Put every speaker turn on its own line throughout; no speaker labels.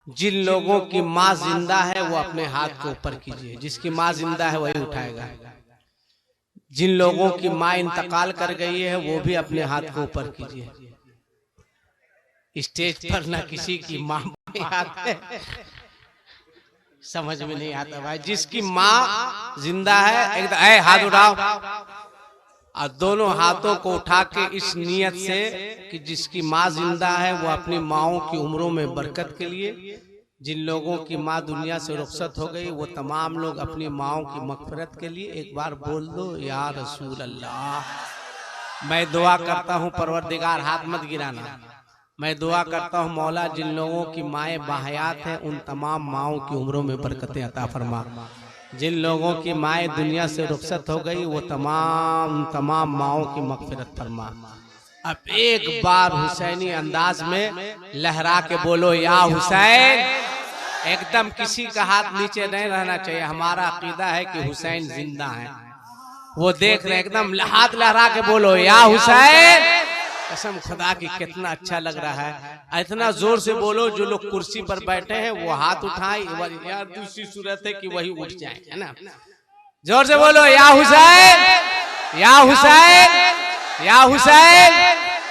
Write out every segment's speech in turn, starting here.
जिन लोगों की माँ जिंदा है वो अपने हाथ को ऊपर कीजिए, जिसकी माँ जिंदा है वही उठाएगा। जिन लोगों की माँ इंतकाल कर गई है वो भी अपने हाथ को ऊपर कीजिए। स्टेज पर ना किसी की माँ हाथ है, समझ में नहीं आता भाई। जिसकी माँ जिंदा है एकदम हाथ उठाओ, और दोनों हाथों को उठा के इस नियत से कि जिसकी माँ जिंदा है वो अपनी माओं की उम्रों में बरकत के लिए, जिन लोगों की माँ दुनिया से रुखसत हो गई वो तमाम लोग अपनी माओं की मगफिरत के लिए एक बार बोल दो या रसूल अल्लाह। मैं दुआ करता हूँ परवरदिगार, हाथ मत गिराना, मैं दुआ करता हूँ मौला जिन लोगों की माएँ बाहयात हैं उन तमाम माओं की उम्रों में बरकतें अता फरमा। जिन लोगों की माएँ दुनिया से रुखसत हो गई वो तमाम माओं की मगफिरत फरमा। अब एक बार हुसैनी अंदाज में लहरा के बोलो या हुसैन। एकदम किसी का हाथ नीचे नहीं रहना चाहिए। हमारा अकीदा है कि हुसैन जिंदा है, वो देख रहे, एकदम हाथ लहरा के बोलो या हुसैन। कसम खुदा की कितना अच्छा लग रहा है। इतना जोर से बोलो जो लोग कुर्सी पर बैठे हैं वो हाथ उठाए। यार दूसरी सूरत है कि वही उठ जाए, है ना। जोर से बोलो या हुसैन, या हुसैन, या हुसैन।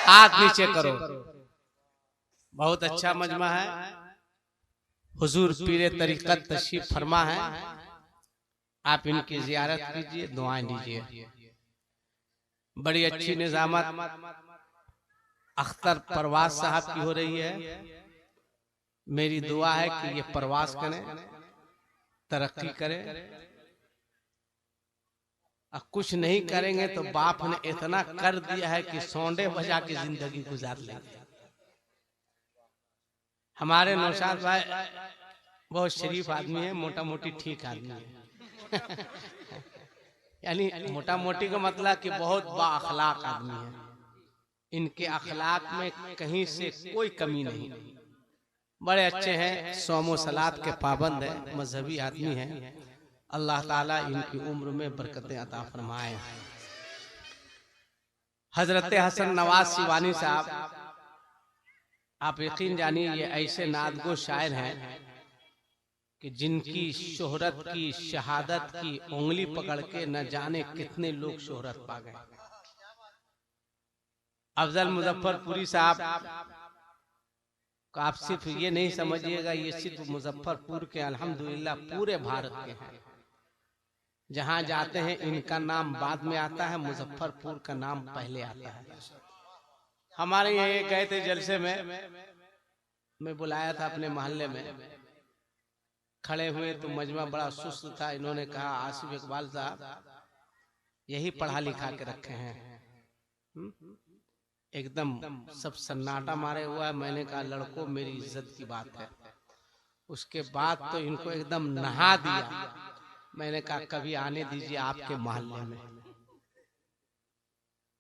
हाथ नीचे करो। बहुत अच्छा मजमा है। हुजूर पीरे तरीकत तशरीफ फरमा है, आप इनकी जियारत कीजिए, दुआएं लीजिए। बड़ी अच्छी निजामत अख्तर परवाज साहब की हो रही है। मेरी दुआ है कि ये प्रवास करें, तरक्की करें। कुछ नहीं करेंगे तो बाप ने इतना कर दिया है कि सौंडे बजा के जिंदगी गुजार लेंगे। हमारे नौशाद भाई बहुत शरीफ आदमी है, मोटा मोटी ठीक आदमी है। यानी मोटा मोटी का मतलब कि बहुत बाअखलाक आदमी है। इनके अखलाक में कहीं से कोई कमी नहीं। बड़े अच्छे हैं, सोमो सलात के पाबंद है, मजहबी आदमी है। अल्लाह ताला इनकी उम्र में बरकतें अता फरमाए। हजरत हसन नवाज सिवानी साहब, आप यकीन जानिए ये ऐसे नादगो शायर हैं कि जिनकी शोहरत की, शहादत की उंगली पकड़ के न जाने कितने लोग शोहरत पा गए। अफजल मुजफ्फरपुरी साहब, आप सिर्फ ये नहीं समझिएगा ये सिर्फ मुजफ्फरपुर के, अल्हम्दुलिल्लाह पूरे भारत के हैं। जहां जाते हैं इनका नाम बाद में आता है, मुजफ्फरपुर का नाम पहले आता है। हमारे ये गए थे जलसे में, मैं बुलाया था अपने मोहल्ले में, खड़े हुए तो मजमा बड़ा सुस्त था। इन्होंने कहा आसिफ इकबाल साहब यही पढ़ा लिखा के रखे हैं। एकदम सब सन्नाटा मारे हुआ है। मैंने कहा लड़कों मेरी इज्जत की बात है। उसके बाद तो इनको एकदम नहा दिया। मैंने कहा कभी आने दीजिए आपके मोहल्ले में,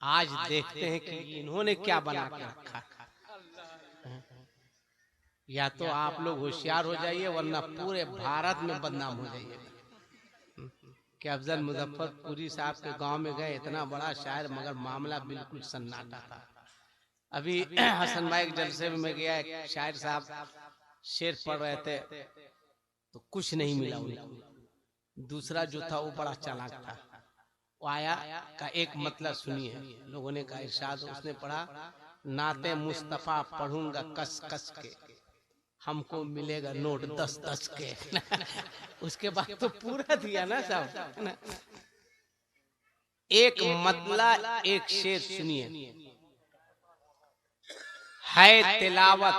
आज देखते हैं कि इन्होंने क्या बना के रखा। या तो आप लोग होशियार हो जाइए वरना पूरे भारत में बदनाम हो जाइए। कि अफजल मुजफ्फरपुरी साहब के गांव में गए, इतना बड़ा शायर, मगर मामला बिल्कुल सन्नाटा था। अभी हसन भाई के जलसे में मैं गया, एक शायर साहब शेर पढ़ रहे थे तो कुछ नहीं मिला उनको। दूसरा जो था वो बड़ा चालाक था, वो आया का एक मतलब सुनिए। लोगों ने कहा इरशाद, उसने पढ़ा नाते मुस्तफा पढ़ूंगा कस कस के, हमको मिलेगा नोट 10-10 के। उसके बाद तो पूरा दिया ना साहब। एक मतलब एक शेर सुनिए। है तिलावत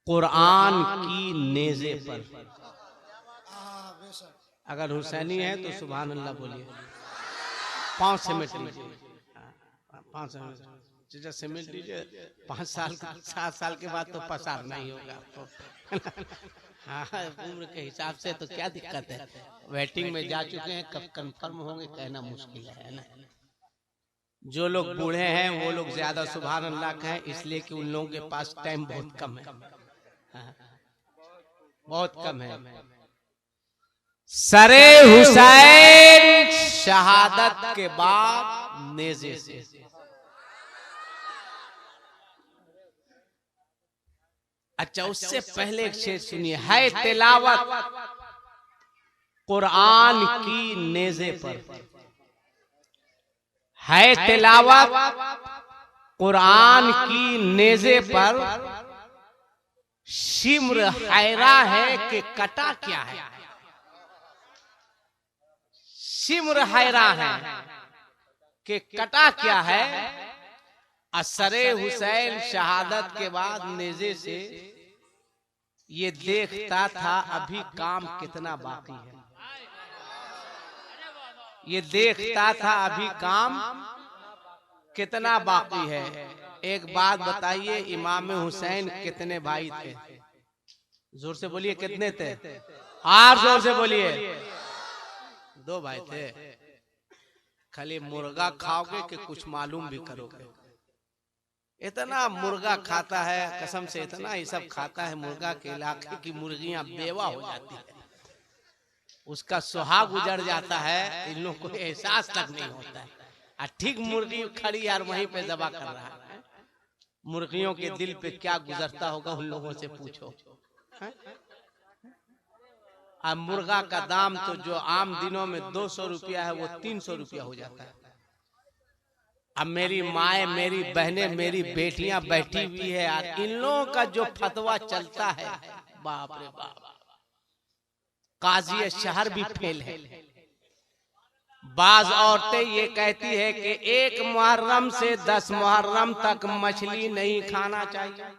कुरान की नेज़े पर, अगर हुसैनी है तो सुभान अल्लाह बोलिए। 5 समेट लीजिए, 5 समेट लीजिए। 5 साल 7 साल के बाद तो पसार नहीं होगा आपको। हाँ उम्र के हिसाब से तो क्या दिक्कत है। वेटिंग में जा चुके हैं, कब कंफर्म होंगे कहना मुश्किल है ना। जो लोग बूढ़े हैं वो लोग ज्यादा सुभान अल्लाह कहें, इसलिए कि उन लोगों के पास टाइम बहुत कम है। बहुत कम है। सरे हुसैन शहादत के बाद नेज़े से। अच्छा, उससे पहले एक शेर सुनिए। है तिलावत कुरान की नेज़े पर, है तिलावत कुरान की नेज़े पर, शिम्र हैरा है कि कटा क्या है। शिम्र हैरा है कि कटा क्या है। असरे हुसैन शहादत के बाद नेज़े से ये देखता था अभी काम कितना बाकी है। ये देखता था अभी काम कितना बाकी है। एक बात बताइए, इमाम हुसैन कितने भाई थे? जोर से बोलिए, कितने थे? और जोर से बोलिए। 2 भाई थे। खाली मुर्गा खाओगे कि कुछ मालूम भी करोगे? इतना मुर्गा खाता है, कसम से इतना ही सब खाता है मुर्गा के इलाके की मुर्गियां बेवा हो जाती है, उसका सुहाग गुजर जाता है, इन लोगों को एहसास तक नहीं होता है। ठीक मुर्गी खड़ी यार वहीं पे दबा कर रहा है। मुर्गियों के दिल पे क्या गुजरता होगा उन लोगों से पूछो। अब मुर्गा का दाम तो जो आम दिनों में 200 रुपया है वो 300 रुपया हो जाता है। अब मेरी माए, मेरी बहनें, मेरी बेटियां बैठी हुई है यार, इन लोगों का जो फतवा चलता है, बाप रे बाप, काजी शहर भी फेल है। बाज औरतें ये कहती है कि 1 मुहर्रम से 10 मुहर्रम तक मछली नहीं खाना चाहिए।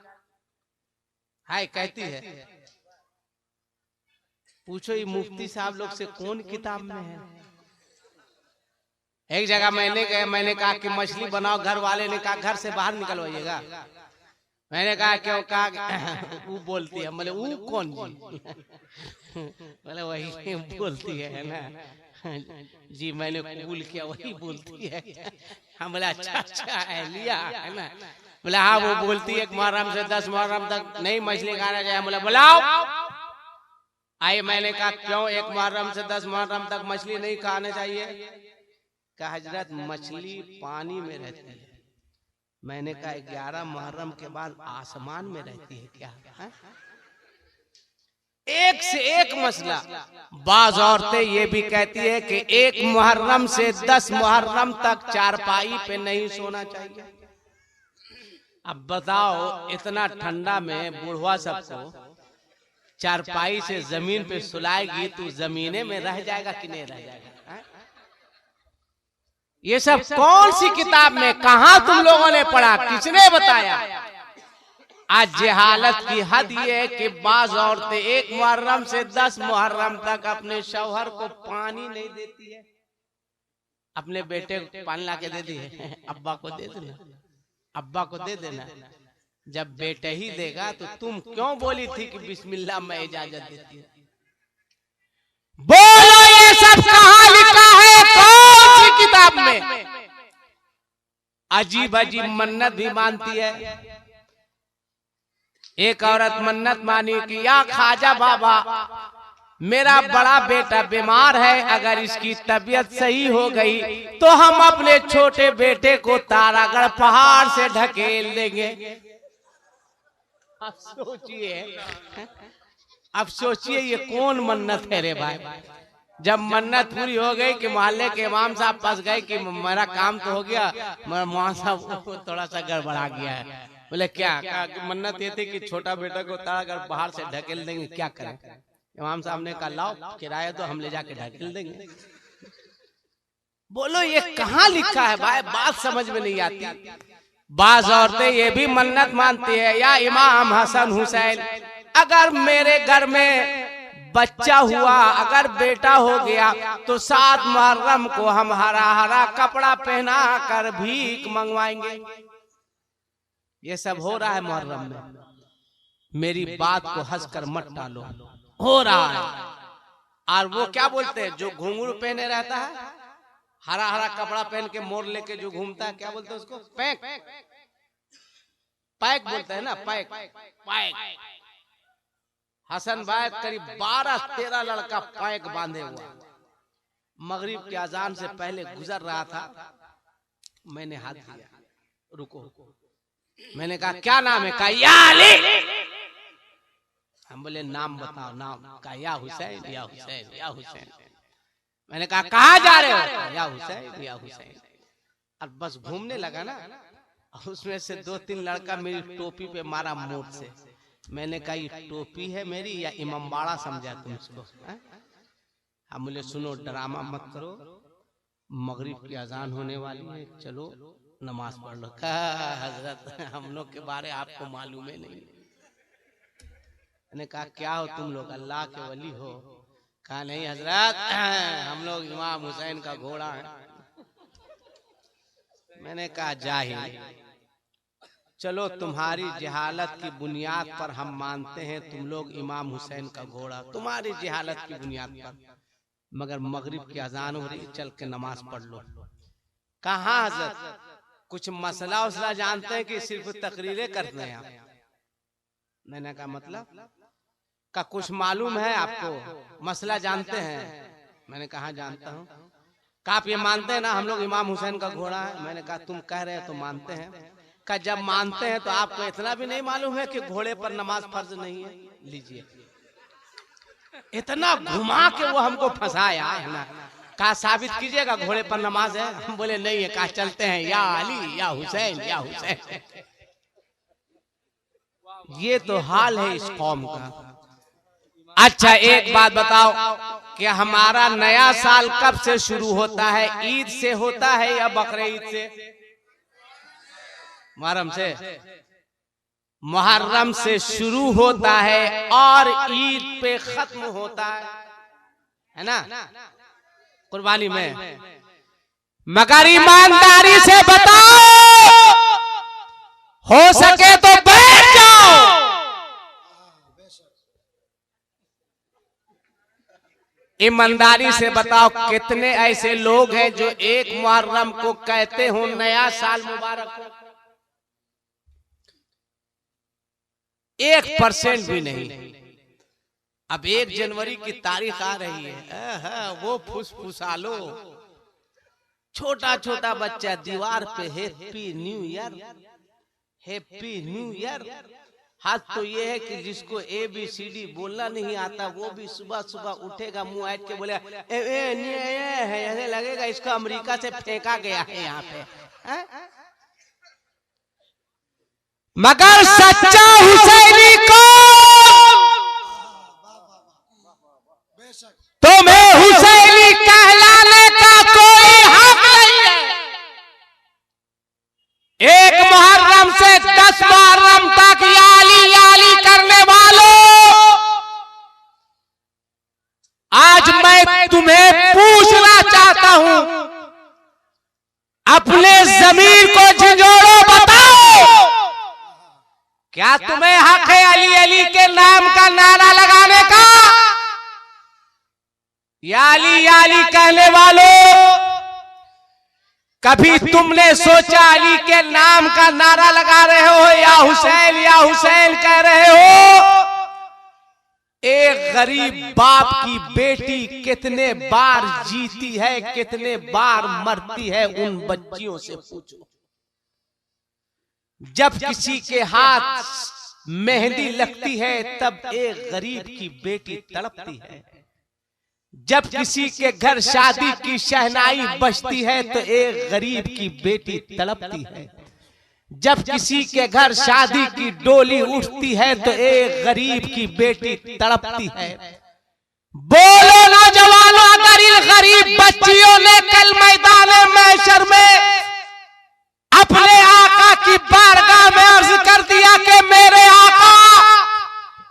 हाय कहती है। पूछो ये मुफ्ती साहब लोग से कौन किताब में है? एक जगह मैंने कहा कि मछली बनाओ, घर वाले ने कहा घर से बाहर निकलवाइएगा। मैंने कहा क्यों? कहा वो बोलती है। बोले वो कौन जी? बोले वही बोलती है ना जी, मैंने कबूल किया, वही बोलती है। हम बोले अच्छा अच्छा है, लिया है ना? बोले हाँ वो बोलती है मुहर्रम से 10 मुहर्रम तक नहीं मछली खाना चाहिए। बोले बुलाओ। आई मैंने कहा क्यों 1 मुहर्रम से 10 मुहर्रम तक मछली नहीं खाना चाहिए? कहा हजरत मछली पानी में रहती है। मैंने कहा 11 मुहर्रम के बाद आसमान में रहती है क्या? है? एक से एक मसला। बाज औरतें ये भी कहती है कि 1 मुहर्रम से 10 मुहर्रम तक चारपाई पे नहीं सोना चाहिए। अब बताओ इतना ठंडा में बुढ़वा सबको चारपाई से जमीन पे सुलाएगी तो जमीने में रह जाएगा कि नहीं रह जाएगा? ये सब कौन सी किताब में, कहां तुम लोगों ने पढ़ा, किसने बताया? आज जहालत की हद ये है कि बाज औरतें 1 मुहर्रम से 10 मुहर्रम तक अपने शौहर को पानी नहीं देती है। अपने बेटे को पानी ला के दे दी है, अब्बा को दे देना, अब्बा को दे देना। जब बेटे ही देगा तो तुम क्यों बोली थी कि बिस्मिल्लाह मैं इजाजत देती है? बोलो ये सब कहां लिखा है, कौन सी किताब में? अजीब अजीब मन्नत भी मानती है। एक औरत मन्नत मानी कि या ख्वाजा बाबा, मेरा बड़ा बेटा बीमार है, अगर इसकी तबीयत सही हो गई तो हम अपने छोटे बेटे को तारागढ़ पहाड़ से ढकेल देंगे। अब सोचिए ये कौन मन्नत है रे भाई? जब मन्नत पूरी हो गई कि मोहल्ले के इमाम साहब पास गए कि मेरा काम तो हो गया, मगर मौलाना साहब थोड़ा सा गड़बड़ा गया है। बोले क्या? कहा कि मन्नत ये थी कि छोटा बेटा को तारागढ़ पहाड़ से ढकेल देंगे, क्या करें? इमाम साहब ने कहा लाओ किराया तो हम ले जाके ढकेल देंगे। बोलो ये कहाँ लिखा है भाई? बात समझ में नहीं आती। बाज औरतें ये भी मन्नत मानती है, या इमाम हसन हुसैन, अगर मेरे घर में बच्चा हुआ, अगर बेटा हो गया तो 7 मुहर्रम को हम हरा हरा कपड़ा पहना कर भीख मंगवाएंगे। ये सब हो रहा है मुहर्रम में। मेरी बात को हंसकर मत टालो, हो रहा है। और वो क्या बोलते हैं जो घुंघरू पहने रहता है, हरा हरा कपड़ा पहन के मोर लेके जो घूमता है, क्या बोलते हैं उसको? पैक, पैक बोलते हैं ना, पैक पैक। हसन भाई करीब 12-13 लड़का पैक बांधे हुआ मगरिब के अजान से पहले गुजर रहा था। मैंने हाथ दिया, रुको। मैंने कहा क्या नाम है? कहा या अली। हम बोले नाम बताओ, नाम कहा या हुसैन या हुसैन या हुसैन। मैंने कहा कहाँ जा रहे हो? या हुसैन या हुसैन। और बस घूमने लगा ना, उसमें से 2-3 लड़का मेरी टोपी पे मारा मोट से। मैंने कहा ये टोपी है मेरी या इमामबाड़ा समझा तुम इसको? हम बोले सुनो ड्रामा मत करो, मगरिब की अजान होने वाली है, चलो नमाज पढ़ लो। कहा हजरत हम लोग के बारे आपको मालूम है नहीं। मैंने कहा क्या हो तुम लोग, अल्लाह के वली हो? कहा नहीं हजरत हम लोग इमाम हुसैन का घोड़ा है। मैंने कहा जाहिल, चलो तुम्हारी जहालत की बुनियाद पर हम मानते हैं तुम लोग इमाम हुसैन का घोड़ा, तुम्हारी जहालत की बुनियाद पर, मगर मगरिब की अजान हो रही, चल के नमाज पढ़ लो। कहाँ हजरत कुछ मसला उसला जानते हैं कि सिर्फ तकरीरें करते हैं आप? मैंने कहा मतलब का कुछ मालूम है आपको, मसला जानते हैं? मैंने कहा जानता हूँ। कहा आप ये मानते हैं ना हम लोग इमाम हुसैन का घोड़ा है? मैंने कहा तुम कह रहे हो तो मानते हैं। कहा जब मानते हैं तो आपको इतना भी नहीं मालूम है कि घोड़े पर नमाज फर्ज नहीं है? लीजिए, इतना घुमा के वो हमको फंसाया है ना। कहा साबित कीजिएगा घोड़े पर नमाज है? हम बोले नहीं है। कहा चलते हैं, या अली या हुसैन या हुसैन। ये तो हाल है इस कौम का। अच्छा एक बात बताओ कि हमारा नया साल कब से शुरू होता है? ईद से होता है या बकरे ईद से? मुहर्रम से। मुहर्रम से शुरू होता है और ईद पे खत्म होता है ना, कुर्बानी में। मगर ईमानदारी से बताओ, हो सके तो बैठ जाओ। ईमानदारी से बताओ कितने ऐसे लोग हैं जो एक मुहर्रम को कहते हो नया साल मुबारक हो? 1% भी नहीं। अब 1 जनवरी की तारीख आ रही है, वो फुसफुसा लो। छोटा छोटा बच्चा दीवार पे happy new year, happy new year. हाथ तो ये है कि जिसको ABCD बोलना नहीं आता वो भी सुबह सुबह उठेगा, मुंह ऐट के बोलेगा ऐसे लगेगा इसको अमेरिका से फेंका गया है यहाँ पे। मगर सच्चा हुसैनी कौन? तुम्हें हुसैनी कहलाने का कोई हक नहीं है। एक मुहर्रम से 10 मुहर्रम तक याली याली करने वालों, आज मैं तुम्हें पूछना चाहता हूं, अपने ज़मीर को झिझोड़ो, बताओ क्या तुम्हें हक है अली अली के नाम का नारा लगाने का? याली याली कहने वालों, कभी तुमने सोचा अली के नाम का नारा लगा रहे हो या हुसैन कह रहे हो? एक गरीब बाप की बेटी कितने बार जीती है, कितने बार मरती है, उन बच्चियों से पूछो। जब किसी के हाथ मेहंदी लगती है तब एक गरीब की बेटी तड़पती है। जब किसी के घर शादी की शहनाई बजती है तो एक गरीब की बेटी तड़पती है। जब किसी के घर शादी की डोली उठती है तो एक गरीब की बेटी तड़पती है। बोलो नौजवानों, अगर इन गरीब बच्चियों ने कल मैदान महशर में अपने आका की बारगाह में अर्ज कर दिया कि मेरे आका,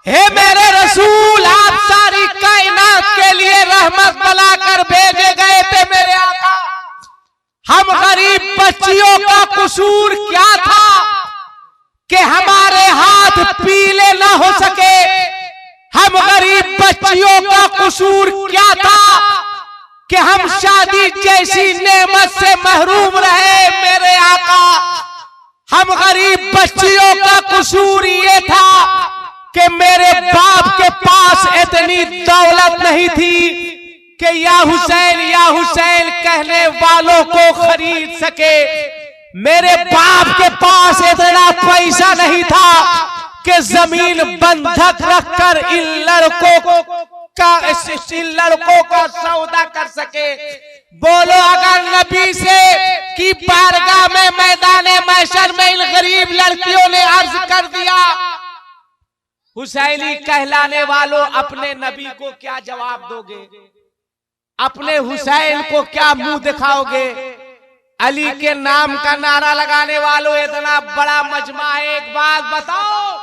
हे मेरे रसूल, आप सारी कायनात के लिए रहमत बनाकर भेजे गए थे मेरे आका, हम गरीब बच्चियों का कसूर क्या था कि हमारे हाथ पीले ना हो सके? हम गरीब बच्चियों का कसूर क्या था कि हम शादी जैसी नेमत से महरूम रहे मेरे आका? हम गरीब बच्चियों का कसूर ये था कि मेरे बाप के पास इतनी दौलत नहीं थी कि या हुसैन कहने वालों को खरीद सके। मेरे बाप के पास इतना पैसा नहीं था कि जमीन बंधक रखकर इन लड़कों का सौदा कर सके। बोलो अगर नबी से की बारगाह में मैदाने महशर में इन गरीब लड़कियों ने अर्ज कर दिया, हुसैनी कहलाने वालों अपने नबी को क्या जवाब दोगे? अपने हुसैन को क्या मुंह दिखाओगे? अली के नाम का नारा लगाने वालों इतना बड़ा मजमा है, एक बात बताओ,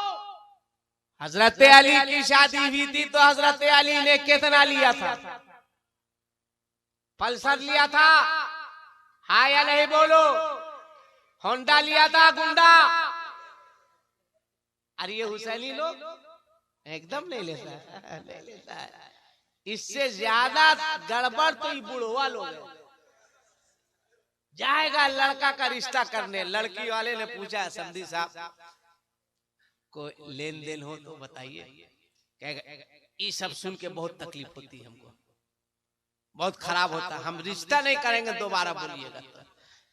हजरत अली की शादी हुई थी तो हजरत अली ने कितना लिया था? पल्सर लिया था, हाँ या नहीं बोलो? होंडा लिया था, गुंडा? अरे ये हुसैनी लोग एकदम नहीं लेता है, नहीं लेता है। इससे ज्यादा गड़बड़ तो ये बुढ़वा लोग है। जाएगा लड़का का रिश्ता करने, लड़की वाले ने पूछा समधी साहब को लेन देन हो तो बताइए। ये सब सुन के बहुत तकलीफ होती है हमको, बहुत खराब होता है। हम रिश्ता नहीं करेंगे, दोबारा बोलिएगा।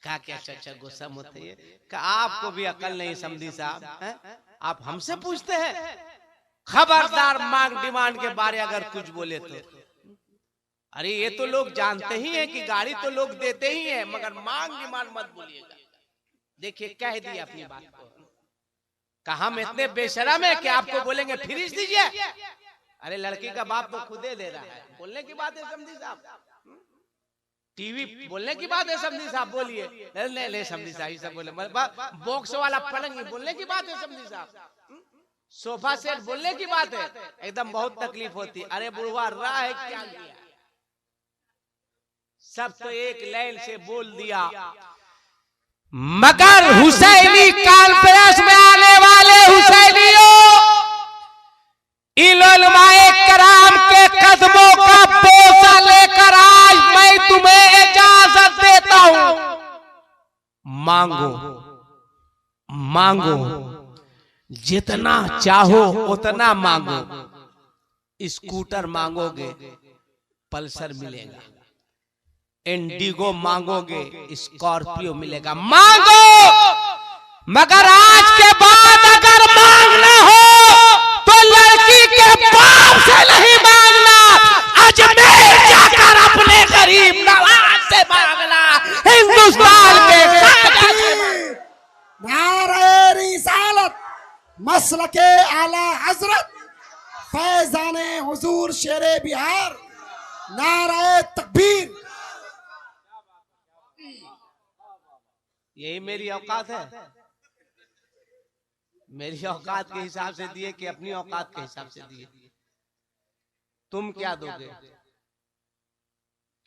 कहा क्या अच्छा गुस्सा मत है, आपको भी अकल नहीं समधी साहब, आप हमसे पूछते हैं? खबरदार मांग डिमांड के बारे अगर कुछ बोले तो। अरे ये तो लोग जानते ही हैं कि गाड़ी तो लोग देते ही हैं, मगर मांग डिमांड मत बोलिएगा। देखिए कह दिया अपनी बात को, कहा हम इतने बेशरम है कि आपको बोलेंगे फ्रिज दीजिए। अरे लड़की का बाप तो खुदे दे रहा है, बोलने की बात है समधी साहब। टीवी बोलने की बात है समधी साहब, बोलिए। ले समधी साहब ये सब बोले, बॉक्स वाला पलंग बोलने की बात है समधी साहब, सोफा सेट बोलने की बात है। एकदम बहुत तकलीफ होती। अरे बुढ़वा राह है क्या लिया, सब तो एक लाइन से बोल दिया। मगर हुसैनी कॉन्फ्रेंस में आने वाले हुसैनियों, इन उलमाए कराम के कदमों का बोसा लेकर आज मैं तुम्हें इजाजत देता हूं। मांगो मांगो, जितना चाहो उतना मांगो। स्कूटर मांगोगे पल्सर मिलेगा, इंडिगो मांगोगे स्कॉर्पियो मिलेगा। मांगो, मगर आज के बाद अगर मांगना हो तो लड़की के बाप से नहीं मांगना, अजमेर जाकर अपने गरीब नवाज से मांगना, हिंदुस्तान के
नारे रिसालत मसलके आला हजरत फैजाने हुजूर शेरे बिहार, नारे तकबीर।
यही मेरी औकात है, मेरी औकात के हिसाब से दिए कि अपनी औकात के हिसाब से दिए? तुम क्या दोगे?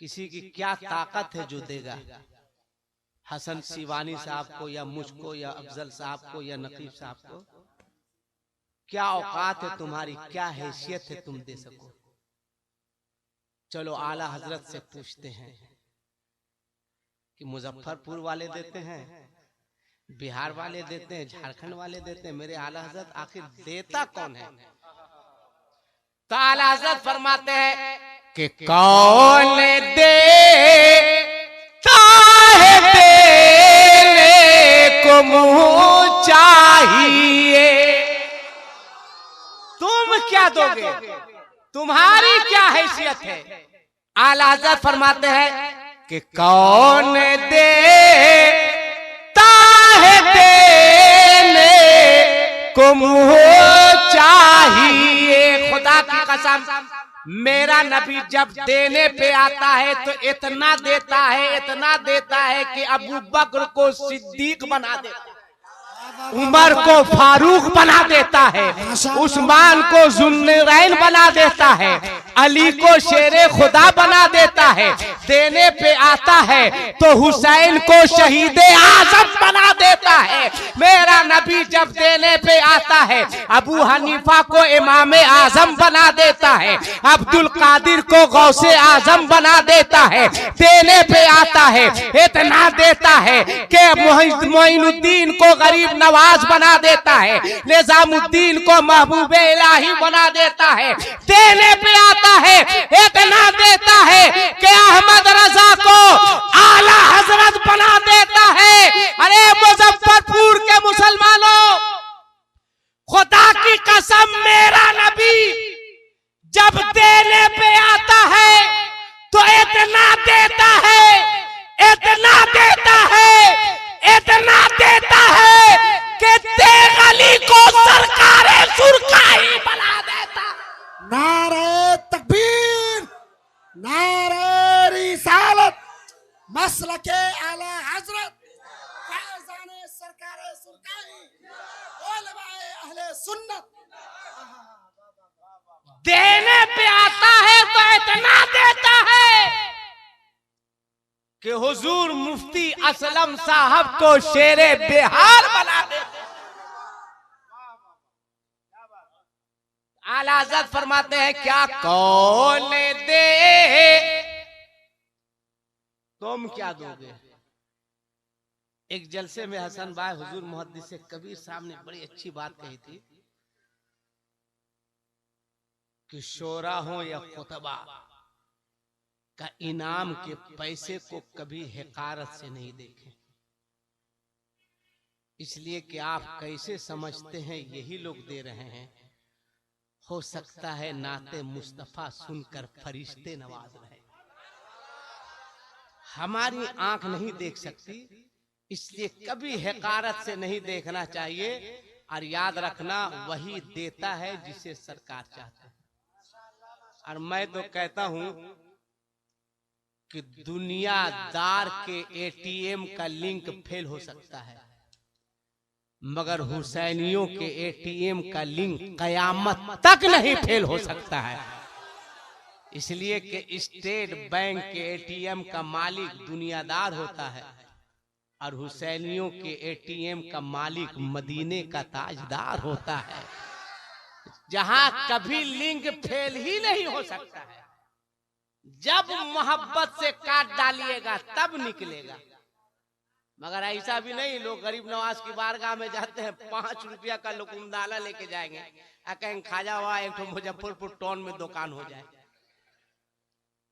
किसी की क्या ताकत है जो देगा? हसन शिवानी साहब को या मुझको या अफजल साहब को या नकीब साहब को क्या औकात है तुम्हारी, क्या हैसियत है तुम दे सको? चलो आला हजरत से पूछते हैं कि मुजफ्फरपुर वाले देते हैं, बिहार वाले देते हैं, झारखंड वाले देते हैं, मेरे आला हजरत आखिर देता कौन है? तो आला हजरत फरमाते हैं कि कौन देता है, देने को मुंह चाहिए। तुम क्या दोगे? तुम्हारी क्या हैसियत है? आला हजरत फरमाते हैं कि कौन देता है, देने को मुंह चाहिए। खुदा की कसम, मेरा नबी जब देने पे आता है तो इतना देता है, इतना देता है कि अबू बकर को सिद्दीक बना देता है, उमर को फारूक बना देता है, उस्मान को जुल्नूरैन बना देता है, अली को शेरे खुदा बना देता है। देने पे आता है तो हुसैन को शहीद आजम बना देता है। मेरा नबी जब देने पे आता है अबू हनीफा को इमाम आजम बना देता है, अब्दुल कादिर को गौसे आजम बना देता है। देने पे आता है, इतना देता है कि मोइनुद्दीन को गरीब नवाज बना देता है, निजामुद्दीन को महबूब इलाही बना देता है। देने पे आता है, इतना देता है कि अहमद रजा को आला हजरत बना देता है। अरे मुजफ्फरपुर के मुसलमानों, खुदा की कसम मेरा नबी जब देने पे आता है तो इतना देता है, इतना देता है, इतना देता है कि तेगली को सरकारे सुरखाई बना देता।
नारे तकबीर, नारे रिसालत, मसलके आला हजरत, फैज़ाने सरकारे सुरखाई, उलमाए अहले सुन्नत।
देने पे आता है तो इतना देता है कि हुजूर मुफ्ती असलम साहब को शेरे बिहार बना देते। आला हज़रत फरमाते हैं क्या कौन दे, तुम क्या दोगे। एक जलसे में हसन भाई हुजूर मुहद्दिस कबीर साहब ने बड़ी अच्छी बात कही थी कि शोरा हो या खुतबा का इनाम के पैसे को कभी हकारत से नहीं देखें, इसलिए कि आप कैसे समझते हैं यही लोग दे रहे हैं। हो सकता है नाते मुस्तफा सुनकर फरिश्ते नवाज रहे। हमारी आंख नहीं देख सकती, इसलिए कभी हकारत से नहीं देखना चाहिए। और याद रखना वही देता है जिसे सरकार चाहता है। और मैं तो कहता हूं कि दुनियादार के एटीएम का लिंक फेल हो सकता है, मगर हुसैनियों के एटीएम का लिंक कयामत तक नहीं फेल हो सकता है। इसलिए कि स्टेट बैंक के एटीएम का मालिक दुनियादार होता है और हुसैनियों के एटीएम का मालिक मदीने का ताजदार होता है, जहां कभी लिंक फेल ही नहीं हो सकता है। जब मोहब्बत से काट डालिएगा तब निकलेगा, मगर ऐसा भी नहीं। लोग गरीब नवाज की बारगाह में जाते हैं, 5 रुपया का लुकुमदाना लेके जाएंगे, कहेंगे खाजा हुआ एक तो मुजफ्फरपुर टाउन में दुकान हो जाए।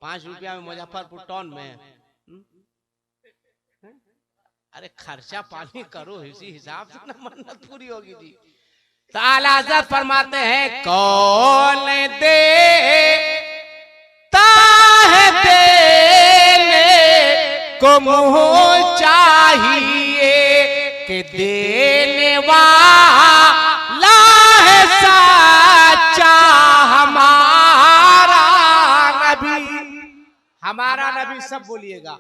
5 रुपया में मुजफ्फरपुर टाउन में, अरे खर्चा पानी करो, इसी हिसाब से ना मन्नत पूरी होगी जी। तो आला हज़रत फरमाते हैं कौन देता है देने को मुँह चाहिए कि देने वाला है सच्चा हमारा नबी। हमारा नबी सब बोलिएगा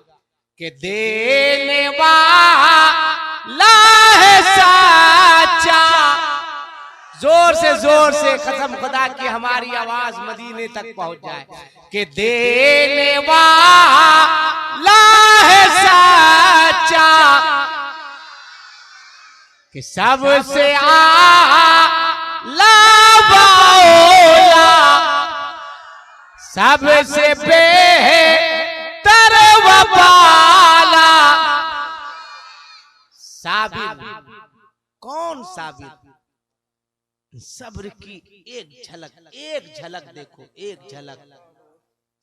कि देने वाला है सच्चा। जोर से कसम खुदा की हमारी आवाज मदीने तक पहुंच जाए कि देने वाला है सच्चा, कि सबसे आला बाओला, सबसे बेहतर वबाला। साबिर कौन? साबिर सब्र की एक झलक देखो, एक झलक।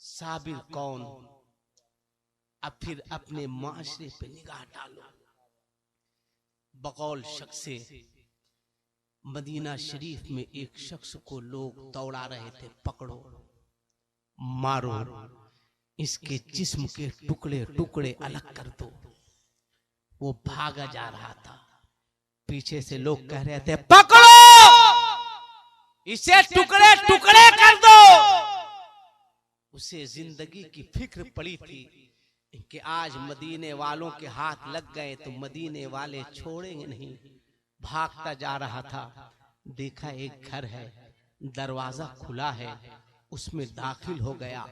साबिर कौन? अब फिर अपने माशरे पे निगाह डालो। बकौल शख्स से मदीना शरीफ में एक शख्स को लोग दौड़ा रहे थे, पकड़ो मारो, इसके जिस्म के टुकड़े टुकड़े अलग कर दो। वो भागा जा रहा था, पीछे से लोग कह रहे थे पकड़ो इसे, टुकड़े टुकड़े कर दो। उसे जिंदगी की फिक्र पड़ी थी कि आज मदीने वालों के हाथ लग गए तो मदीने वाले छोड़ेंगे नहीं। भागता जा रहा था, देखा एक घर है, दरवाजा खुला है, उसमें दाखिल हो गया।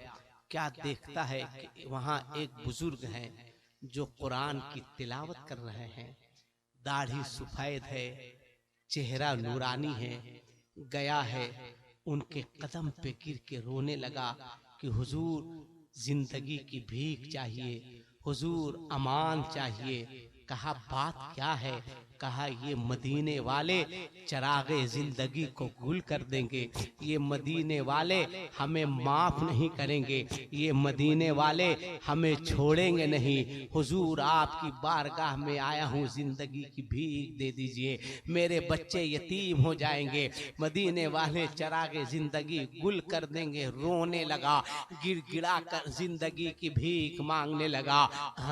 क्या देखता है कि वहां एक बुजुर्ग हैं जो कुरान की तिलावत कर रहे हैं। दाढ़ी सफेद है, चेहरा नूरानी है। गया है, उनके कदम पे गिर के रोने लगा कि हुजूर जिंदगी की भीख चाहिए, हुजूर अमान चाहिए। कहा बात क्या है? कहा ये मदीने वाले चरागे जिंदगी को गुल कर देंगे, ये मदीने वाले हमें माफ नहीं करेंगे, ये मदीने वाले हमें छोड़ेंगे नहीं। हुजूर आपकी बारगाह में आया हूँ, जिंदगी की भीख दे दीजिए, मेरे बच्चे यतीम हो जाएंगे। मदीने वाले चरागे जिंदगी गुल कर देंगे। रोने लगा, गिड़गिड़ा कर जिंदगी की भीख मांगने लगा।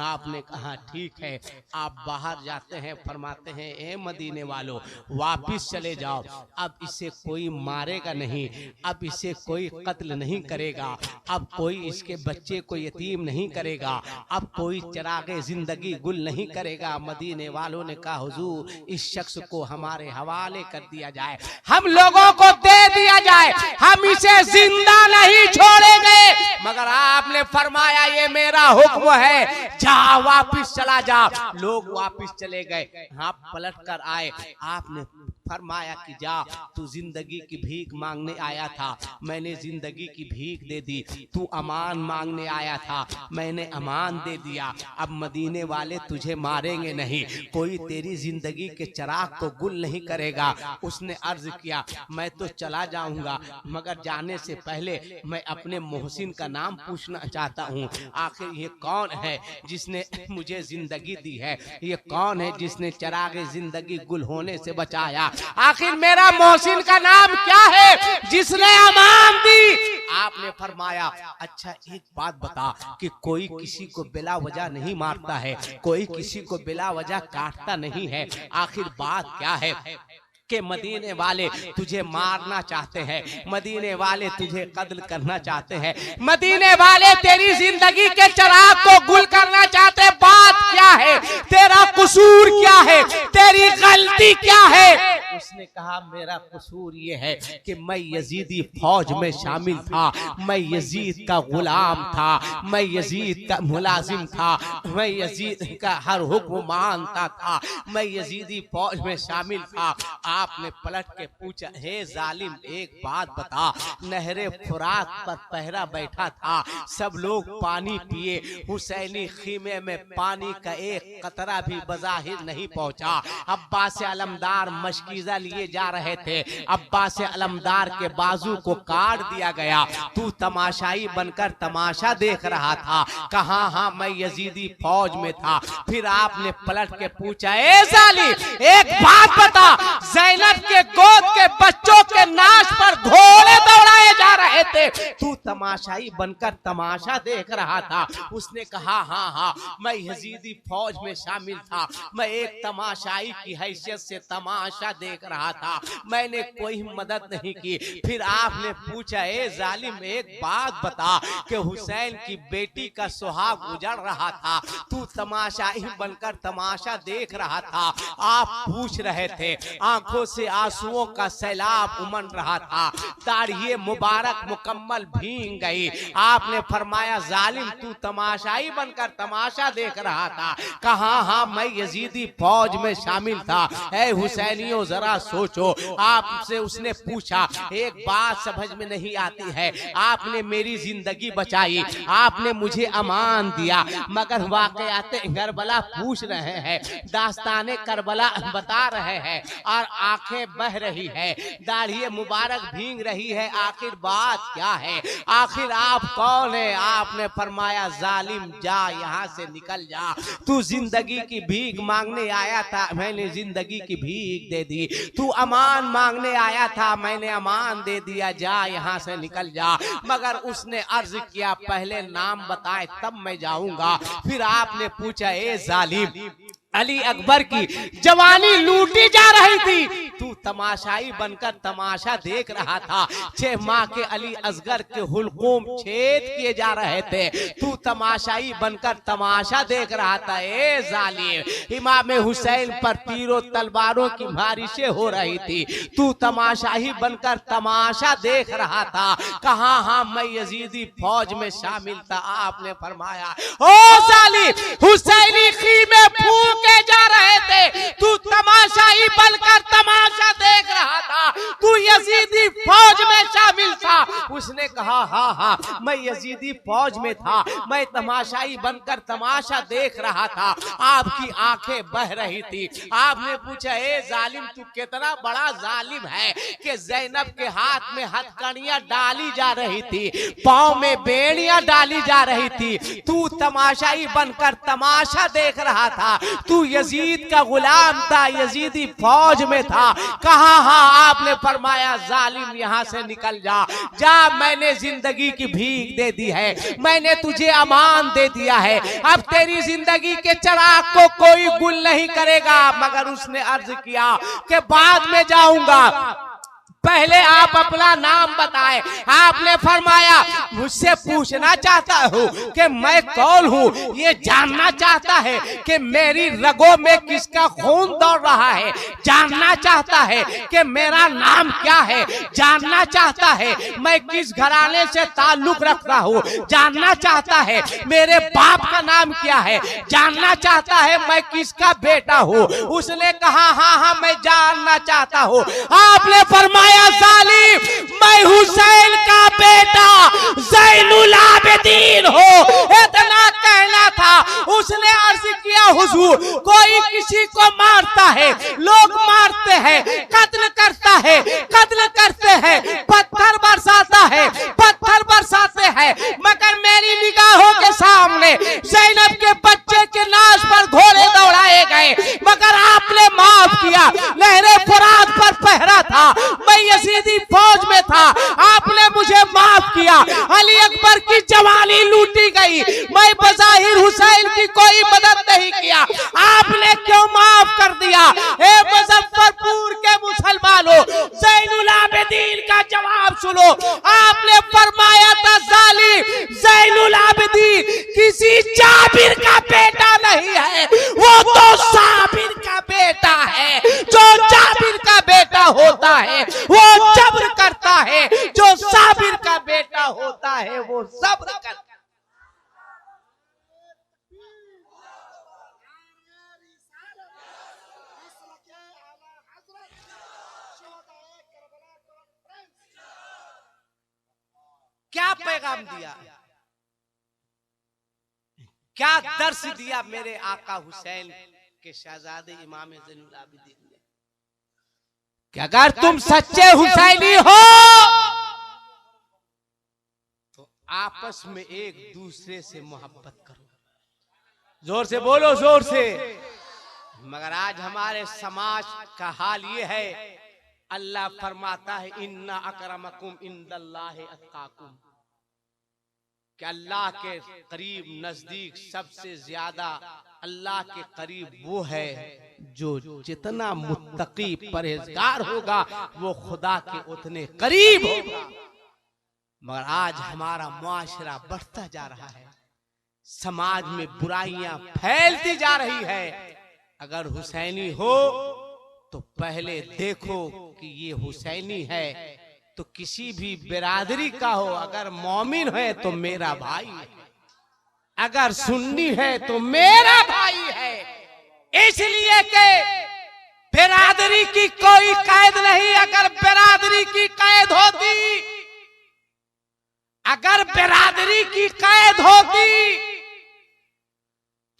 आपने कहा ठीक है, आप बाहर जाते हैं, फरमाते हैं ए मदीने वालों वापिस चले जाओ, अब इसे कोई मारेगा नहीं, अब इसे कोई कत्ल नहीं करेगा, अब कोई इसके बच्चे को यतीम नहीं करेगा, अब कोई चरागे जिंदगी गुल नहीं करेगा। मदीने वालों ने कहा हुजूर इस शख्स को हमारे हवाले कर दिया जाए, हम लोगों को दे दिया जाए, हम इसे जिंदा नहीं छोड़ेंगे। मगर आपने फरमाया ये मेरा हुक्म है, जा वापिस चला जा। लोग वापिस चले गए। आप पलट कर आए, आपने फरमाया कि जा, तू जिंदगी की भीख मांगने आया था, मैंने जिंदगी की भीख दे दी। तू अमान मांगने आया था, मैंने अमान दे दिया। अब मदीने वाले तुझे मारेंगे नहीं, कोई तेरी जिंदगी के चिराग को गुल नहीं करेगा। उसने अर्ज किया मैं तो चला जाऊंगा, मगर जाने से पहले मैं अपने मोहसिन का नाम पूछना चाहता हूँ। आखिर ये कौन है जिसने मुझे जिंदगी दी है, ये कौन है जिसने चिराग जिंदगी गुल होने से बचाया। आखिर मेरा मोहसिन का नाम क्या है जिसने अमान दी। आपने फरमाया अच्छा एक बात बता कि कोई किसी को बिला वजह नहीं मारता है, कोई किसी को बिला वजह काटता नहीं है। आखिर बात क्या है कि मदीने वाले तुझे मारना चाहते हैं, मदीने वाले तुझे कत्ल करना चाहते हैं, मदीने वाले तेरी जिंदगी के चिराग को गुल करना चाहते हैं। बात क्या है, तेरा कसूर क्या है, तेरी गलती क्या है। उसने कहा मेरा कसूर ये है कि मैं यजीदी फौज में शामिल था, मैं यजीद का गुलाम था, मैं यजीद का मुलाजिम था, मैं यजीद का हर हुक्म मानता था, मैं यजीदी फौज में शामिल था। आपने पलट के पूछा हे जालिम एक बात बता, नहरे फुरात पर पहरा बैठा था, सब लोग पानी पिए, हुसैनी खीमे में पानी का एक कतरा भी बज़ाहिर नहीं पहुंचा। अब्बास अलमदार मशकीजा लिए जा रहे थे, अब्बास अलमदार के बाजू को काट दिया गया, तू तमाशाई बनकर तमाशा देख रहा था। कहा हाँ मैं यजीदी फौज में था। फिर आपने पलट के पूछा ए जालिम एक बात बता, ज़ैनब के गोद के बच्चों के नाश पर घोड़े दौड़ाए जा रहे थे, तू तमाशाई बनकर तमाशा देख रहा था। उसने कहा हाँ हाँ मैं यजीदी फौज में शामिल था, मैं एक तमाशाई की हैसियत से तमाशा देख रहा था, मैंने कोई मदद नहीं की। फिर आपने पूछा ए जालिम एक बात बता कि हुसैन की बेटी का सुहाग उजड़ रहा था, तू तमाशाई बनकर तमाशा देख रहा था। आप पूछ रहे थे, आंखों से आंसुओं का सैलाब उमड़ रहा था, दाढ़ी मुबारक मुकम्मल भीग गई। आपने फरमाया जालिम तू तमाशाई बनकर तमाशा देख रहा था। कहा हाँ मैं यजीदी फौज में शामिल था। ऐ हुसैनियों जरा सोचो। आपसे उसने पूछा एक बात समझ में नहीं आती है, आपने मेरी जिंदगी बचाई, आपने मुझे अमान दिया, मगर वाकयाते करबला पूछ रहे हैं, दास्ताने करबला बता रहे हैं और आंखें बह रही है, दाढ़ी मुबारक भीग रही है। आखिर बात क्या है, आखिर आप कौन है। आपने फरमाया जालिम जा यहाँ से निकल जा, तू जिंदगी की भीख मांगने आया था, मैंने जिंदगी की भीख दे दी। तू अमान मांगने आया था, मैंने अमान दे दिया, जा यहाँ से निकल जा। मगर उसने अर्ज किया पहले नाम बताए तब मैं जाऊंगा। फिर आपने पूछा ए जालिम अली अकबर की जवानी लूटी जा रही थी, तू तमाशाई बनकर तमाशा देख रहा था, 6 माह के अली असगर के हुलकूम छेद किए जा रहे थे, तू तमाशाई बनकर तमाशा देख रहा था। ए जालिम इमाम हुसैन पर तीरों तलवारों की बारिशें हो रही थी, तू तमाशाई बनकर तमाशा देख रहा था। कहा हाँ मैं यजीदी फौज में शामिल था। आपने फरमाया ओ जालिम हुसैनी खीमे फूक के जा रहे थे, तू तमाशाई बनकर तमाशा देख रहा था, तू यजीदी फौज में शामिल था। उसने कहा हाँ हाँ, मैं यजीदी फौज में था, मैं तमाशाई बनकर तमाशा देख रहा था, आपकी आंखें बह रही थी। आपने पूछा, ए जालिम, तू कितना बड़ा जालिम है कि जैनब के हाथ में हथकड़ियां डाली जा रही थी, पाँव में बेड़ियां डाली जा रही थी, तू तमाशाई बनकर तमाशा देख रहा था, तू यजीद का गुलाम था, यजीदी फौज में था। कहा हाँ, आपने फरमाया जालिम यहाँ से निकल जा, जा, मैंने जिंदगी की भीख दे दी है, मैंने तुझे अमान दे दिया है, अब तेरी जिंदगी के चिराग को कोई गुल नहीं करेगा। मगर उसने अर्ज किया कि बाद में जाऊंगा, पहले आप अपना नाम बताएं। आपने फरमाया, मुझसे पूछना चाहता हूँ कि मैं कौन हूँ, ये जानना चाहता है कि मेरी रगों में किसका खून दौड़ रहा है, जानना चाहता है कि मेरा नाम क्या है, जानना चाहता है मैं किस घराने से ताल्लुक रखता हूँ, जानना चाहता है मेरे बाप का नाम क्या है, जानना चाहता है मैं किसका बेटा हूँ। उसने कहा हाँ हाँ, मैं जानना चाहता हूँ। आपने फरमाया, जालिम, मैं हुसैन का बेटा ज़ैनुल आबिदीन हो। इतना कहना था। उसने अर्ज किया, हुजूर, कोई किसी को मारता है, लोग मारते हैं, कत्ल करता है, कत्ल करते हैं, पत्थर बरसाता है, पत्थर बरसाते हैं, मगर मेरी निगाहों के सामने ज़ैनब के बच्चे के लाश पर घोड़े दौड़ाए गए, मगर आपने माफ किया। लहरे फुरात पर पहरा था, मैं यजीदी फौज में था, आपने मुझे माफ किया। अली अकबर की जवानी लूटी गई, मैं बज़ाहिर हुसैन की कोई मदद नहीं किया, आपने क्यों माफ कर दिया? ए मुजफ्फरपुर के मुसलमानों, ज़ैनुल आबिदीन का जवाब सुनो। आपने फरमाया था, जालिम, ज़ैनुल आबिदीन किसी जाबिर का बेटा नहीं है, वो तो साबिर का बेटा है। जो जाबिर का बेटा होता है वो जब्र करता है, जो साबिर का बेटा होता है वो सब्र करता है। क्या पैगाम दिया, क्या दर्श दिया मेरे आका हुसैन के शहजादे इमाम ज़ैनुल आबिदीन ने कि अगर तुम सच्चे हुसैनी हो तो आपस में एक दूसरे से मोहब्बत करो। जोर से बोलो, जोर से। मगर आज हमारे समाज का हाल ये है, अल्लाह फरमाता है, इन्ना अकरमकुम इंदल्लाहि अत्काकुम, कि अल्लाह के करीब नजदीक सबसे ज्यादा अल्लाह के करीब वो है जो जितना मुत्तकी परहेजगार होगा वो खुदा के उतने करीब होगा। मगर आज हमारा मुआशरा बढ़ता जा रहा है, समाज में बुराइयां फैलती जा रही है। अगर हुसैनी हो तो पहले देखो कि ये हुसैनी है, तो किसी भी बिरादरी का हो, अगर मोमिन है तो मेरा भाई है, अगर सुन्नी है तो मेरा भाई है। इसलिए कि बिरादरी की कोई कैद नहीं। अगर बिरादरी की कैद होती, अगर बिरादरी की कैद होती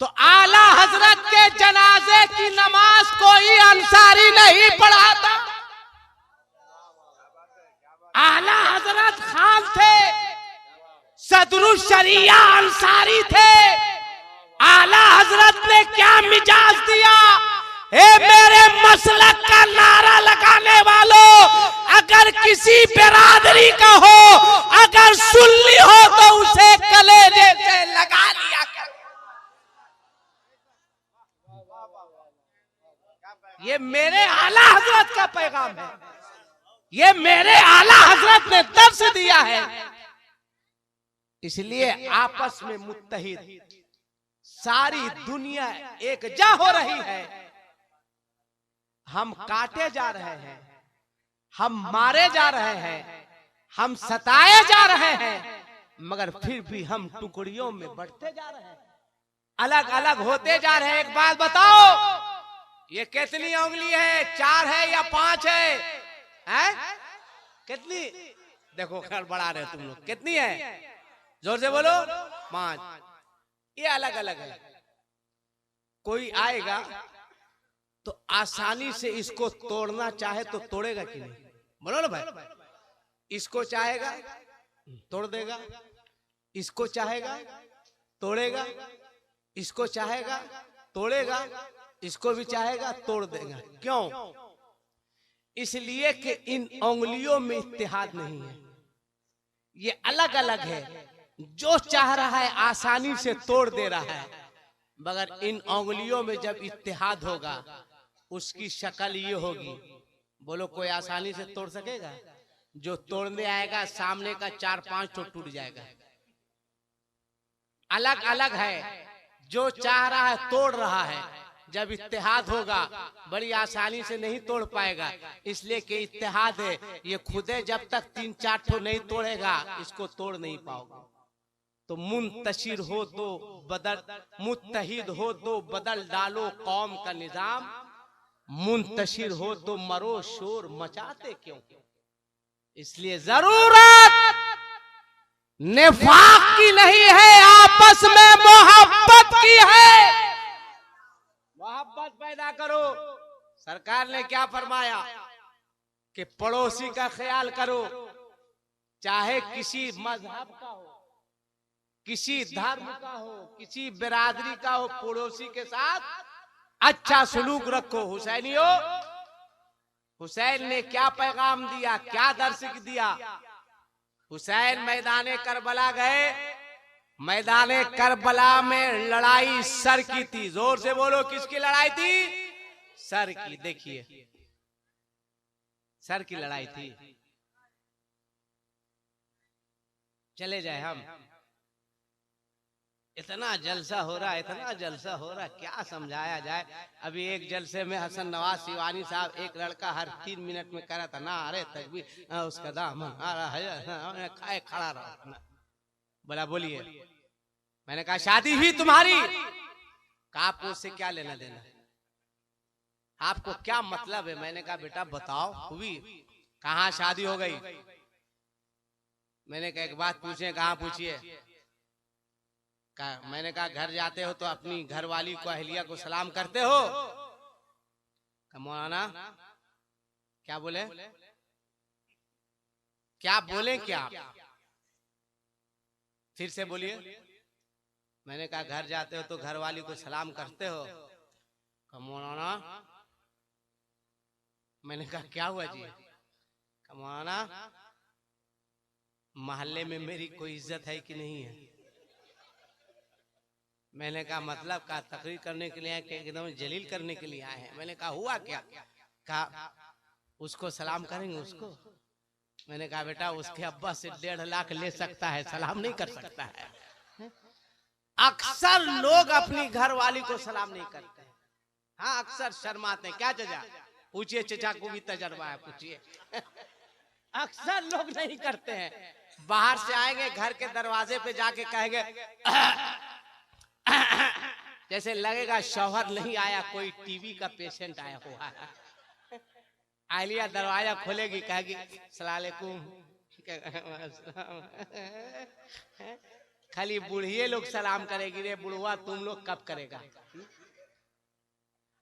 तो आला हजरत के जनाजे की नमाज कोई अंसारी नहीं पढ़ाता। आला हजरत खान थे, सदरुल शरिया अंसारी थे। आला हजरत ने क्या मिजाज दिया, ए मेरे मसलक का नारा लगाने वालों, अगर किसी बिरादरी का हो, अगर सुन्नी हो तो उसे कलेजे से लगा लिया कर। ये मेरे आला हजरत का पैगाम है, ये मेरे आला हजरत ने दर्श दिया है। इसलिए आपस में मुत्तहिद सारी दुनिया एकजा हो रही है। हम काटे जा रहे हैं, हम मारे जा रहे हैं, हम सताए जा रहे हैं, मगर फिर भी हम टुकड़ियों में बढ़ते जा रहे हैं, अलग अलग होते जा रहे हैं। एक बात बताओ, ये कितनी उंगली है? 4 है या 5 है? हैं? कितनी? देखो गड़बड़ा रहे तुम लोग। कितनी है? जोर से बोलो। 5। ये अलग अलग है। कोई आएगा तो आसानी से इसको तोड़ना चाहे तो तोड़ेगा कि नहीं? बोलो ना भाई। इसको चाहेगा तोड़ देगा, इसको चाहेगा तोड़ेगा, इसको चाहेगा तोड़ेगा, इसको भी चाहेगा तोड़ देगा। क्यों? इसलिए कि इन उंगलियों में इत्तेहाद नहीं है, ये अलग अलग है। जो चाह रहा है आसानी से तोड़ दे रहा है, मगर इन उंगलियों में जब इत्तेहाद होगा उसकी शक्ल ये होगी। बोलो कोई आसानी से तोड़ सकेगा? जो तोड़ने आएगा सामने का 4-5 तो टूट जाएगा। अलग अलग है। जो चाह रहा है तोड़ रहा है, जब इत्तेहाद होगा बड़ी आसानी से नहीं तोड़ पाएगा, इसलिए कि इत्तेहाद है। ये खुदे जब तक 3-4 ठो नहीं तोड़ेगा इसको तोड़ नहीं पाओगे। तो मुंतशिर हो तो बदल, मुत्तहिद हो तो बदल डालो कौम का निजाम, मुंतशिर हो तो मरो शोर मचाते क्यों? इसलिए जरूरत निफाक की नहीं है, आपस में मोहब्बत की है। मोहब्बत पैदा करो। सरकार ने क्या फरमाया कि पड़ोसी का ख्याल करो, चाहे किसी मजहब का हो, किसी धर्म का हो, किसी बिरादरी का हो, पड़ोसी के साथ अच्छा सलूक रखो। हुसैनियों, हुसैन ने क्या पैगाम दिया, क्या दर्श दिया? हुसैन मैदाने करबला गए। मैदाने करबला में लड़ाई सर की थी। जोर से बोलो, किसकी लड़ाई थी? सर की। देखिए सर की लड़ाई थी। चले जाए हम। इतना जलसा हो रहा, इतना जलसा हो रहा, क्या समझाया जाए। अभी एक जलसे में हसन नवाज सिवानी साहब, एक लड़का हर 3 मिनट में कह रहा था ना, अरे तकबीर उसका दामन आ रहा है, खाए खड़ा रहा। बोला बोलिए। मैंने कहा शादी हुई तुम्हारी? कहा आपको उससे क्या लेना देना, आपको क्या मतलब है? मैंने कहा बेटा बताओ हुई? कहाँ शादी हो गई? मैंने कहा एक बात पूछे। कहाँ पूछिए? मैंने कहा घर जाते हो तो अपनी घरवाली को, अहलिया को सलाम करते हो? मौलाना क्या बोले, क्या बोले, क्या? फिर से बोलिए। मैंने कहा घर जाते हो तो घरवाली को सलाम करते हो? मौलाना। मैंने कहा क्या हुआ जी? मौलाना मोहल्ले में मेरी कोई इज्जत है कि नहीं है? मैंने कहा मतलब का तकरीर करने के लिए आए, एकदम जलील करने के लिए आए हैं? मैंने कहा हुआ क्या? कहा उसको सलाम करेंगे उसको। मैंने कहा बेटा उसके अब्बा से 1.5 लाख ले सकता है, सलाम नहीं कर सकता है। अक्सर लोग अपनी घरवाली को सलाम नहीं करते हैं। हाँ अक्सर शर्माते हैं। क्या चचा? पूछिए, चचा को भी तजर्बा है, पूछिए। अक्सर लोग नहीं करते हैं। बाहर से आएंगे, घर के दरवाजे पे जाके कहेंगे जैसे लगेगा शौहर नहीं आया, कोई टीवी का पेशेंट आया हुआ है। आलिया दरवाजा खोलेगी, कहेगी सलालेकुम। खाली बूढ़िए लोग सलाम करेगी। रे बुढ़वा तुम लोग कब करेगा?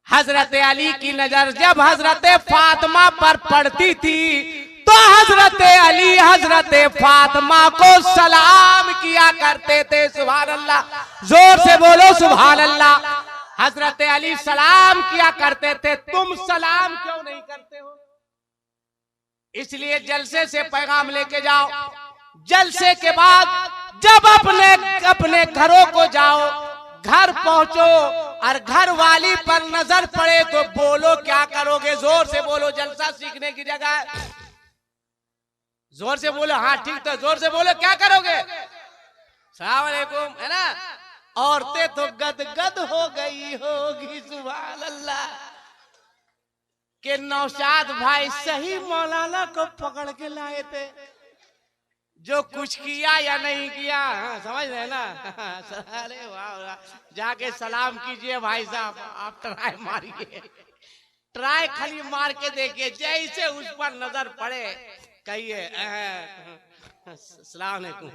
हजरत अली की नजर जब हजरत फातिमा पर पड़ती थी तो हजरत अली हजरत फातिमा को सलाम किया करते थे। सुभान अल्लाह, जोर से बोलो सुभान अल्लाह। हजरत अली सलाम किया करते थे, तुम सलाम क्यों नहीं करते हो? इसलिए जलसे से पैगाम लेके जाओ। जलसे के बाद जब अपने घरों को जाओ, घर पहुंचो और घर वाली पर नजर पड़े तो बोलो क्या करोगे? जोर से बोलो। जलसा सीखने की जगह, जोर से बोलो। हाँ ठीक, तो जोर से बोलो क्या करोगे? सलाम अलैकुम, है ना? औरतें तो गदगद हो गई होगी। सुभान अल्लाह के नौशाद भाई सही मौलाना को पकड़ के लाए थे, जो कुछ किया या नहीं किया। हाँ, समझ रहे ना? अरे वाह, जाके सलाम कीजिए भाई साहब। आप ट्राई मारिए, ट्राई खाली मार के देखिए, जैसे उस पर नजर पड़े कहिए अस्सलाम वालेकुम।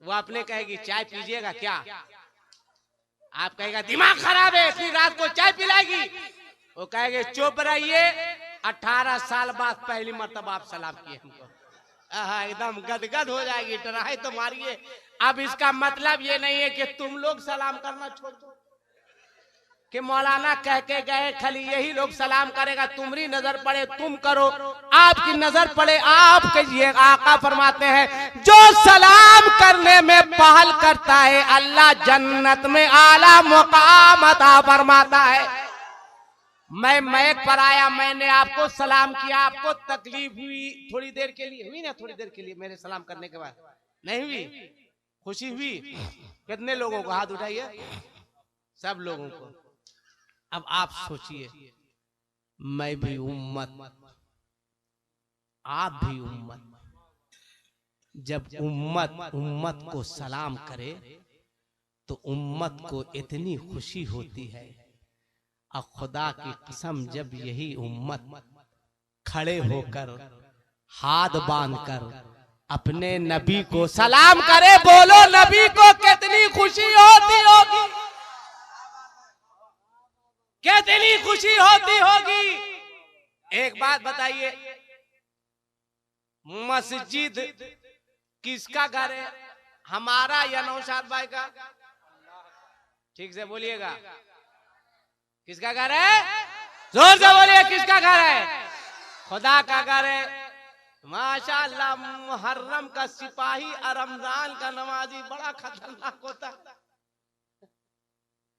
वो अपने कहेगी चाय पीजिएगा क्या, आप कहेगा दिमाग खराब है इतनी रात को चाय पिलाएगी, वो कहेगे चुप रहिए 18 साल बाद पहली मर्तबा आप सलाम किए हमको। एकदम गदगद हो जाएगी, डराए तो मारिए। अब इसका मतलब ये नहीं है कि तुम लोग सलाम करना छोड़ दो, कि मौलाना कह के गए खाली यही लोग सलाम करेगा, तुम्हारी नजर पड़े तुम करो, आपकी नजर पड़े आप कीजिए। आका फरमाते हैं जो सलाम करने में पहल करता है अल्लाह जन्नत में आला मुकाम अता फरमाता है। मैं मैक पर आया, मैंने आपको सलाम किया, आपको तकलीफ हुई थोड़ी देर के लिए, हुई ना थोड़ी देर के लिए मेरे सलाम करने के बाद, नहीं हुई, खुशी हुई? कितने लोगों को हाथ उठाइए, सब लोगों को। अब आप सोचिए मैं भी उम्मत, आप भी उम्मत, जब उम्मत को सलाम करे तो उम्मत को इतनी खुशी होती है। और खुदा की कसम जब यही उम्मत खड़े होकर हाथ बांधकर अपने नबी को सलाम करे, बोलो नबी को कितनी खुशी होती होगी, कितनी खुशी होती होगी। एक बात बताइए, मस्जिद किसका घर है, हमारा या नौशाद भाई का? ठीक से बोलिएगा, किसका घर है? जोर से बोलिए, किसका घर है? खुदा का घर है। माशाअल्लाह, मुहर्रम का सिपाही और रमजान का नमाजी बड़ा खतरनाक होता है।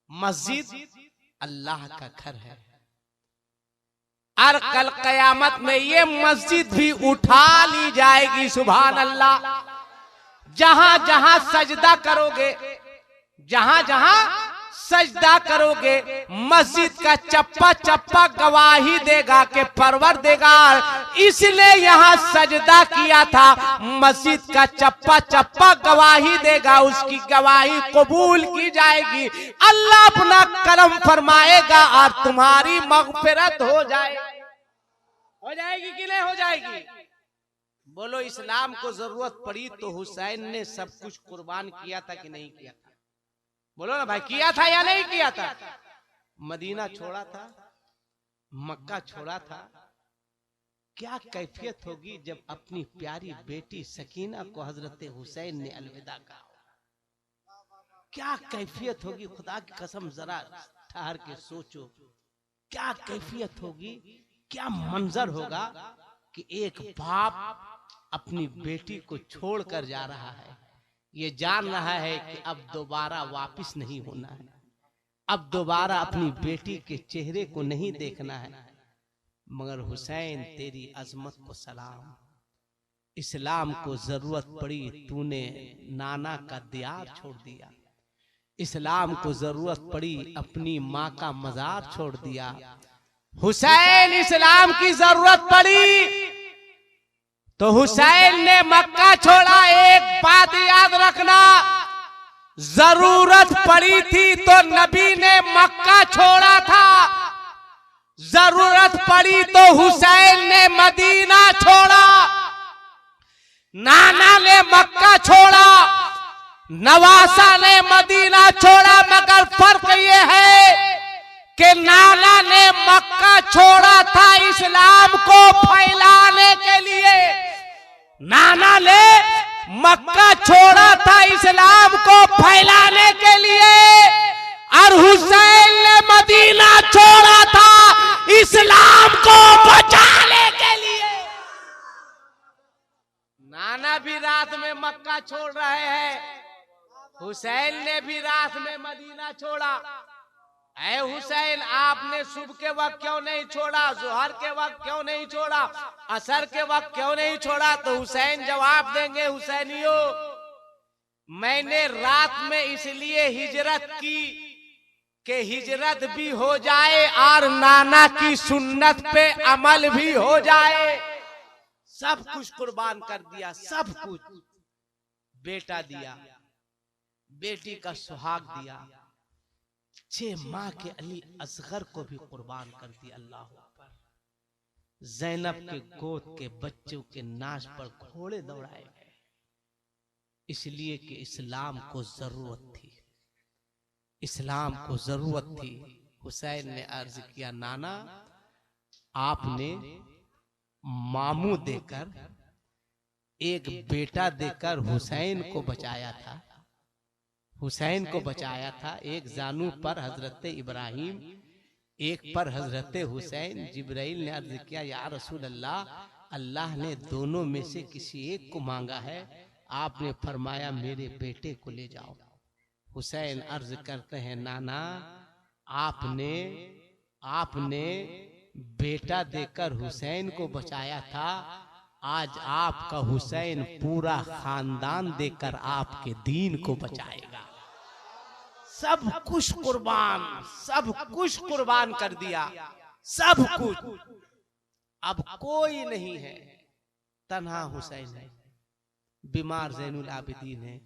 मस्जिद अल्लाह का घर है, और कल कयामत में ये मस्जिद भी उठा ली जाएगी। सुभान अल्लाह। जहां जहां सजदा करोगे, जहां जहां सजदा करोगे, मस्जिद का चप्पा चप्पा गवाही देगा कि परवरदिगार इसने यहाँ सजदा किया था। मस्जिद का चप्पा चप्पा गवाही देगा, उसकी गवाही कबूल की जाएगी। अल्लाह अपना करम फरमाएगा और तुम्हारी मगफिरत हो जाएगी कि नहीं हो जाएगी? बोलो, इस्लाम को जरूरत पड़ी तो हुसैन ने सब कुछ कुर्बान किया था कि नहीं किया था? बोलो ना भाई, किया था या नहीं किया था? मदीना छोड़ा था, मक्का छोड़ा था। क्या कैफियत होगी जब अपनी प्यारी बेटी सकीना को हजरत हुसैन ने अलविदा कहा? क्या कैफियत होगी? खुदा की कसम जरा ठहर के सोचो, क्या कैफियत होगी, क्या मंजर होगा कि एक बाप अपनी बेटी को छोड़कर जा रहा है, ये जान रहा है कि अब दोबारा वापस नहीं होना है, अब दोबारा अपनी बेटी के चेहरे को नहीं देखना है। मगर हुसैन, तेरी अजमत को सलाम, इस्लाम को जरूरत पड़ी तूने नाना का दियार छोड़ दिया, इस्लाम को जरूरत पड़ी अपनी माँ का मजार छोड़ दिया। हुसैन, इस्लाम की जरूरत पड़ी तो हुसैन ने मक्का छोड़ा। एक बात याद रखना, जरूरत पड़ी थी तो नबी ने मक्का छोड़ा था, जरूरत पड़ी तो हुसैन ने मदीना छोड़ा। नाना ने मक्का छोड़ा, नवासा ने मदीना छोड़ा, मगर फर्क ये है कि नाना ने मक्का छोड़ा था इस्लाम को फैलाने के लिए, नाना ने मक्का छोड़ा था इस्लाम को फैलाने के लिए, और हुसैन ने मदीना छोड़ा था इस्लाम को बचाने के लिए। नाना भी रात में मक्का छोड़ रहे हैं, हुसैन ने भी रात में मदीना छोड़ा। ऐ हुसैन, आपने सुबह के वक्त क्यों नहीं छोड़ा, जोहर के वक्त क्यों नहीं छोड़ा, असर के वक्त क्यों नहीं छोड़ा? तो हुसैन जवाब देंगे, हुसैनियों, मैंने रात में इसलिए हिजरत की कि हिजरत भी हो जाए और नाना की सुन्नत पे अमल भी हो जाए। सब कुछ कुर्बान कर दिया, सब कुछ। बेटा दिया, बेटी का सुहाग दिया, 6 माह के अली असगर को भी कुर्बान कर दिया। अल्लाह अकबर। जैनब के गोद के बच्चों के नाश पर घोड़े दौड़ाए गए, इसलिए कि इस्लाम को जरूरत थी, इस्लाम को जरूरत थी। हुसैन ने अर्ज किया, नाना आपने मामू देकर, एक बेटा देकर हुसैन को बचाया था, हुसैन को बचाया था। एक जानू पर हजरत इब्राहिम, एक पर हजरत हुसैन। जिब्राइल ने अर्ज किया, या रसूल अल्लाह, अल्लाह ने दोनों में से किसी एक को मांगा है, आपने फरमाया मेरे बेटे को ले जाओ। हुसैन अर्ज करते हैं, नाना आपने बेटा देकर हुसैन को बचाया था, आज आपका हुसैन पूरा खानदान देकर आपके दीन को बचाएगा। सब कुछ कुर्बान कर दिया, सब कुछ। अब कोई नहीं है, तन्हा हुसैन है, बीमार ज़ैनुल आबिदीन है।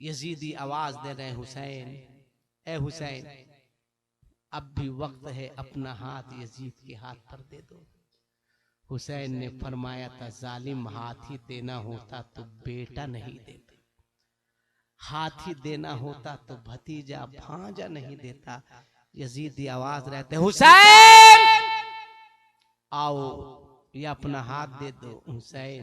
यजीदी आवाज दे रहे, हुसैन, ए हुसैन, अब भी वक्त है, अपना हाथ यजीद के हाथ पर दे दो। हुसैन ने फरमाया था, जालिम, हाथ ही देना होता तो बेटा नहीं देता, हाथ ही देना होता तो भतीजा भांजा नहीं देता। यजीदी आवाज रहते, हुसैन आओ, ये अपना हाथ दे दो। हुसैन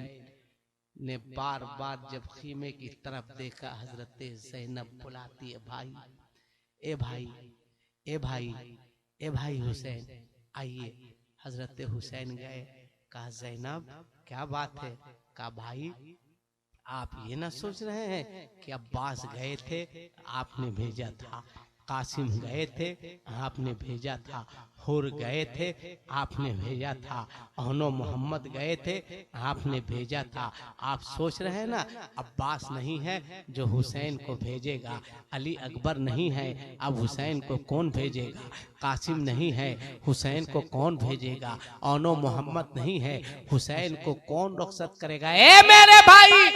ने बार बार जब खीमे की तरफ देखा, हजरत ज़ैनब बुलाती है, भाई, ए भाई, ए भाई, ए भाई हुसैन, आइए। हजरत हुसैन गए, कहा, ज़ैनब क्या बात है? कहा, भाई आप ये ना सोच रहे हैं कि अब्बास गए थे, आपने भेजा था, कासिम गए थे, आपने भेजा था, हुर गए थे, आपने भेजा था, अहनो मोहम्मद गए थे, आपने भेजा था। आप सोच रहे हैं ना अब्बास नहीं है जो हुसैन को भेजेगा, अली अकबर नहीं है, अब हुसैन को कौन भेजेगा? कासिम नहीं है, हुसैन को कौन भेजेगा? अहनो मोहम्मद नहीं है, हुसैन को कौन रुखसत करेगा? ए मेरे भाई,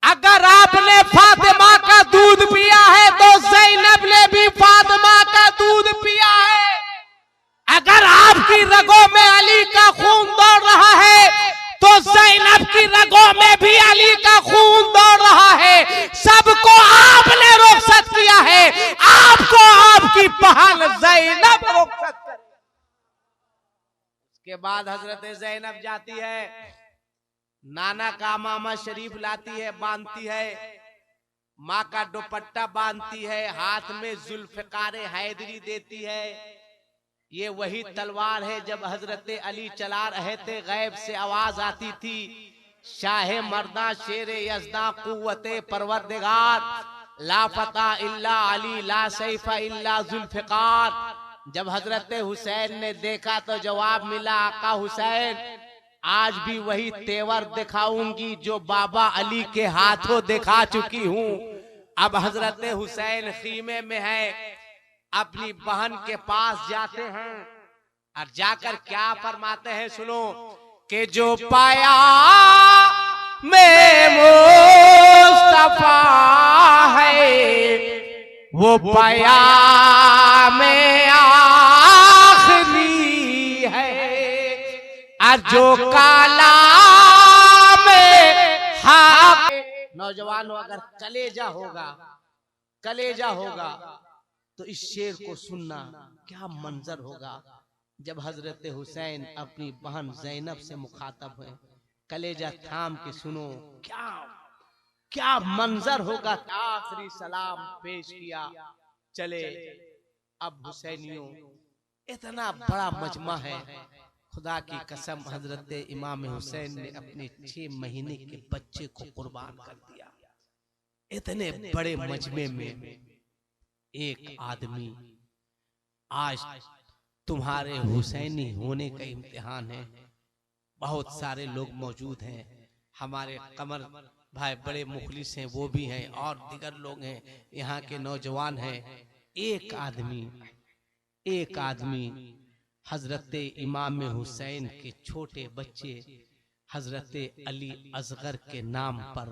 अगर आपने फातिमा का दूध पिया है तो ज़ैनब ने भी फातिमा का दूध पिया है। अगर आपकी रगों में अली का खून दौड़ रहा है तो ज़ैनब की रगों में भी अली का खून दौड़ रहा है। सबको आपने रुखसत किया है, आपको आपकी बहन ज़ैनब रुखसत करे। उसके बाद हजरत ज़ैनब जाती है, नाना का मामा शरीफ लाती है, बांधती है, माँ का दुपट्टा बांधती है, हाथ में जुल्फ़िकार हैदरी देती है। ये वही तलवार है जब हजरत अली चला रहे थे, गैब से आवाज आती थी, शाह मर्दा शेर यज़दा कुव्वते परवरदिगार, ला फता इल्ला अली, ला सैफा इल्ला जुल्फ़िकार। जब हजरत हुसैन ने देखा तो जवाब मिला, आका हुसैन, आज भी वही तेवर दिखाऊंगी जो बाबा अली के हाथों दिखा चुकी हूँ। अब हजरत हुसैन खीमे में है, अपनी बहन के पास जाते हैं और जाकर क्या फरमाते हैं, सुनो, कि जो पाया में मुस्तफा है वो पाया में आखिरी है, और जो काला में हाक। नौजवानों, अगर कलेजा होगा तो इस शेर को सुनना, क्या मंजर होगा जब हजरत हुसैन अपनी बहन ज़ैनब से मुखातब है। कलेजा थाम के सुनो, क्या मंजर होगा। आखिरी सलाम पेश किया, चले। अब हुसैनियों, इतना बड़ा मजमा है, खुदा की कसम हजरत इमाम हुसैन ने अपने 6 महीने के बच्चे को कुर्बान कर दिया। इतने बड़े मजमे में एक आदमी, आज तुम्हारे हुसैनी होने का इम्तिहान है। बहुत सारे लोग मौजूद हैं, हमारे कमर भाई बड़े मुखलिस हैं, वो भी हैं, और दिगर लोग हैं, यहाँ के नौजवान हैं। एक आदमी हजरत इमाम हुसैन के छोटे बच्चे हजरत अली असगर के नाम पर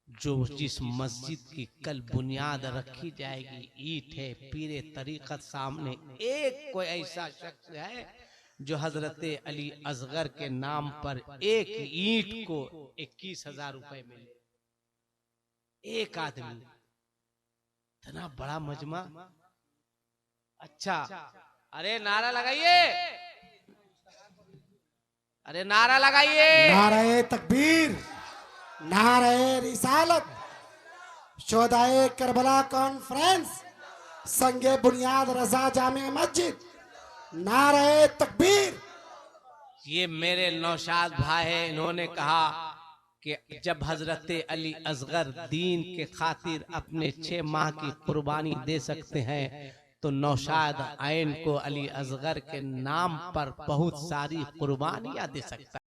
जो जिस मस्जिद की कल बुनियाद रखी जाएगी, ईंट है, पीरे तरीकत सामने, एक कोई ऐसा शख्स है जो हजरत अली असगर के नाम पर एक ईंट को 21,000 रुपए मिले। एक आदमी, इतना बड़ा मजमा। अच्छा, अरे नारा लगाइए, अरे नारा लगाइए।
नारे तकबीर, नारे रिसालत, शोदाए करबला कॉन्फ्रेंस, संगे बुनियाद रजा जामे मस्जिद, नारे तकबीर।
ये मेरे नौशाद भाई है, इन्होंने कहा कि जब हजरत अली असगर दीन के खातिर अपने 6 माह की कुर्बानी दे सकते हैं तो नौशाद आइन को अली असगर के नाम पर बहुत सारी कुर्बानियां दे सकता है।